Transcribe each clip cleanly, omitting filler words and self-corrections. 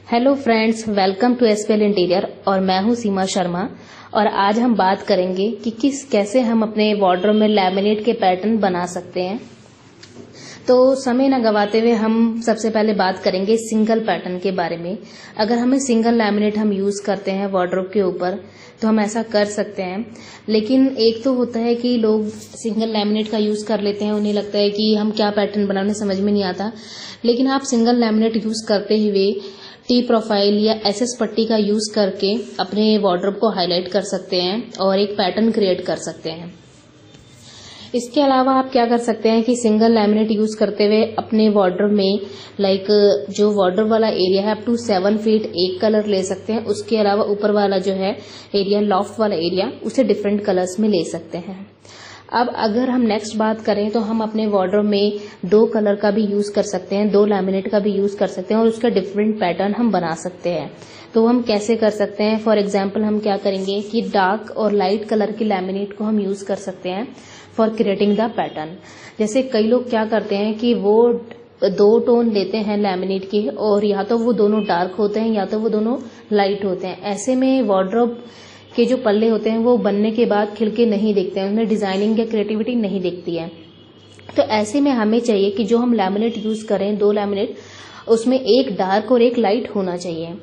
Hello friends, welcome to SPL interior और मैं हूं सीमा शर्मा। और आज हम बात करेंगे कि कैसे हम अपने वार्डरोब में लैमिनेट के पैटर्न बना सकते हैं। तो समय न गवाते हुए हम सबसे पहले बात करेंगे सिंगल पैटर्न के बारे में। अगर हमें सिंगल लैमिनेट हम यूज करते हैं वार्डरोब के ऊपर तो हम ऐसा कर सकते हैं, लेकिन एक तो होता है कि लोग सिंगल लैमिनेट का यूज कर लेते हैं, उन्हें लगता है कि हम क्या पैटर्न बनाने समझ में नहीं आता। लेकिन आप सिंगल लैमिनेट यूज करते हुए टी प्रोफाइल या एसएस पट्टी का यूज करके अपने वार्डरोब को हाईलाइट कर सकते हैं और एक पैटर्न क्रिएट कर सकते हैं। इसके अलावा आप क्या कर सकते हैं कि सिंगल लैमिनेट यूज करते हुए अपने वार्डरोब में जो वार्डरोब वाला एरिया है अप टू 7 फीट एक कलर ले सकते हैं। उसके अलावा ऊपर वाला जो है एरिया, लॉफ्ट वाला एरिया, उसे डिफरेंट कलर्स में ले सकते हैं। अब अगर हम नेक्स्ट बात करें तो हम अपने वार्डरोब में 2 कलर का भी यूज कर सकते हैं, 2 लैमिनेट का भी यूज कर सकते हैं और उसका डिफरेंट पैटर्न हम बना सकते हैं। तो हम कैसे कर सकते हैं? फॉर एग्जाम्पल हम क्या करेंगे कि डार्क और लाइट कलर के लैमिनेट को हम यूज कर सकते हैं फॉर क्रिएटिंग द पैटर्न। जैसे कई लोग क्या करते हैं कि वो 2 टोन लेते हैं लैमिनेट के और या तो वो दोनों डार्क होते हैं या तो वो दोनों लाइट होते हैं। ऐसे में वार्डरोब के जो पल्ले होते हैं वो बनने के बाद खिलके नहीं दिखते हैं, उनमें डिजाइनिंग या क्रिएटिविटी नहीं दिखती है। तो ऐसे में हमें चाहिए कि जो हम लैमिनेट यूज करें, 2 लैमिनेट, उसमें एक डार्क और एक लाइट होना चाहिए।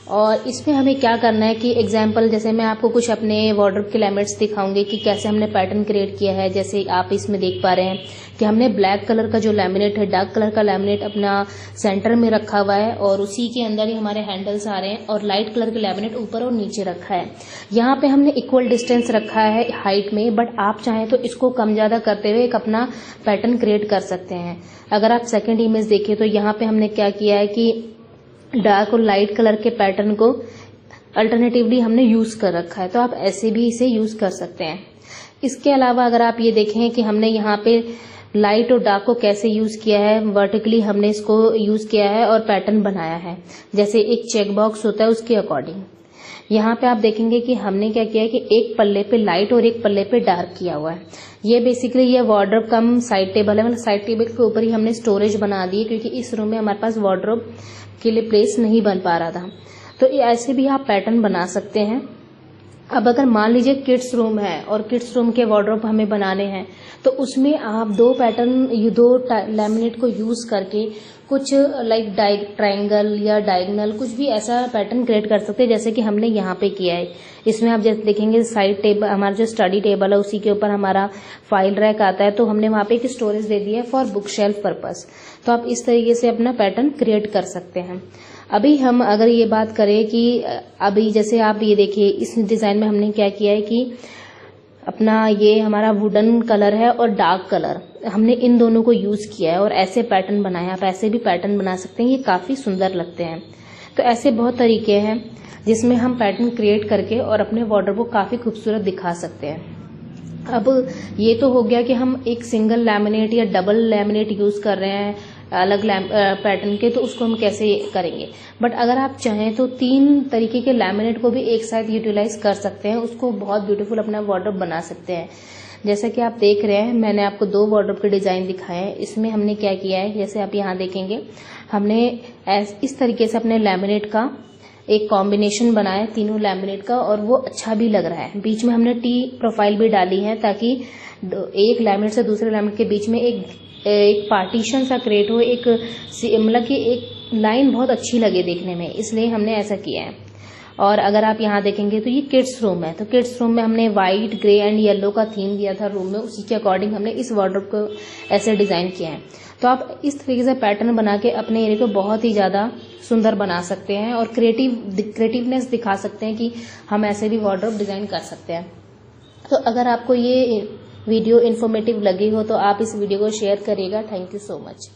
और इसमें हमें क्या करना है कि एग्जाम्पल जैसे मैं आपको कुछ अपने वार्डरोब के लैमिनेट्स दिखाऊंगी कि कैसे हमने पैटर्न क्रिएट किया है। जैसे आप इसमें देख पा रहे हैं कि हमने ब्लैक कलर का जो लैमिनेट है, डार्क कलर का लैमिनेट अपना सेंटर में रखा हुआ है और उसी के अंदर ही हमारे हैंडल्स आ रहे हैं और लाइट कलर के लैमिनेट ऊपर और नीचे रखा है। यहाँ पे हमने इक्वल डिस्टेंस रखा है हाइट में, बट आप चाहें तो इसको कम ज्यादा करते हुए एक अपना पैटर्न क्रिएट कर सकते हैं। अगर आप सेकेंड इमेज देखिए तो यहाँ पे हमने क्या किया है कि डार्क और लाइट कलर के पैटर्न को अल्टरनेटिवली हमने यूज कर रखा है, तो आप ऐसे भी इसे यूज कर सकते हैं। इसके अलावा अगर आप ये देखें कि हमने यहाँ पे लाइट और डार्क को कैसे यूज किया है, वर्टिकली हमने इसको यूज किया है और पैटर्न बनाया है जैसे एक चेक बॉक्स होता है उसके अकॉर्डिंग। यहाँ पे आप देखेंगे कि हमने क्या किया है कि एक पल्ले पे लाइट और एक पल्ले पे डार्क किया हुआ है। ये बेसिकली ये वार्डरोब कम साइड टेबल है, मतलब साइड टेबल के ऊपर ही हमने स्टोरेज बना दी है क्योंकि इस रूम में हमारे पास वार्डरोब के लिए प्लेस नहीं बन पा रहा था। तो ऐसे भी आप पैटर्न बना सकते हैं। अब अगर मान लीजिए किड्स रूम है और किड्स रूम के वार्डरोब हमें बनाने हैं तो उसमें आप 2 लैमिनेट को यूज करके कुछ ट्रायंगल या डायगोनल कुछ भी ऐसा पैटर्न क्रिएट कर सकते हैं जैसे कि हमने यहाँ पे किया है। इसमें आप जैसे देखेंगे साइड टेबल, हमारा जो स्टडी टेबल है उसी के ऊपर हमारा फाइल रैक आता है, तो हमने वहाँ पे एक स्टोरेज दे दिया है फॉर बुक शेल्फ पर्पस। तो आप इस तरीके से अपना पैटर्न क्रिएट कर सकते हैं। अभी हम अगर ये बात करें कि अभी जैसे आप ये देखिए इस डिजाइन में हमने क्या किया है कि अपना ये हमारा वुडन कलर है और डार्क कलर, हमने इन दोनों को यूज किया है और ऐसे पैटर्न बनाया। आप ऐसे भी पैटर्न बना सकते हैं, ये काफी सुंदर लगते हैं। तो ऐसे बहुत तरीके हैं जिसमें हम पैटर्न क्रिएट करके और अपने वार्डरोब को काफी खूबसूरत दिखा सकते हैं। अब ये तो हो गया कि हम एक सिंगल लैमिनेट या डबल लैमिनेट यूज कर रहे हैं अलग पैटर्न के, तो उसको हम कैसे करेंगे। बट अगर आप चाहें तो 3 तरीके के लैमिनेट को भी एक साथ यूटिलाइज कर सकते हैं, उसको बहुत ब्यूटीफुल अपना वार्डरोब बना सकते हैं। जैसा कि आप देख रहे हैं मैंने आपको 2 वार्डरोब के डिजाइन दिखाए हैं। इसमें हमने क्या किया है, जैसे आप यहाँ देखेंगे हमने इस तरीके से अपने लैमिनेट का एक कॉम्बिनेशन बनाया, तीनों लैमिनेट का, और वो अच्छा भी लग रहा है। बीच में हमने टी प्रोफाइल भी डाली है ताकि एक लैमिनेट से दूसरे लैमिनेट के बीच में एक पार्टीशन सा क्रिएट हो, एक मतलब कि एक लाइन बहुत अच्छी लगे देखने में, इसलिए हमने ऐसा किया है। और अगर आप यहाँ देखेंगे तो ये किड्स रूम है, तो किड्स रूम में हमने व्हाइट, ग्रे एंड येलो का थीम दिया था रूम में, उसी के अकॉर्डिंग हमने इस वार्डरोब को ऐसे डिजाइन किया है। तो आप इस तरीके से पैटर्न बना के अपने एरिया को बहुत ही ज्यादा सुंदर बना सकते हैं और क्रिएटिवनेस दिखा सकते हैं कि हम ऐसे भी वार्डरोब डिजाइन कर सकते हैं। तो अगर आपको ये वीडियो इन्फॉर्मेटिव लगी हो तो आप इस वीडियो को शेयर करिएगा। Thank you so much.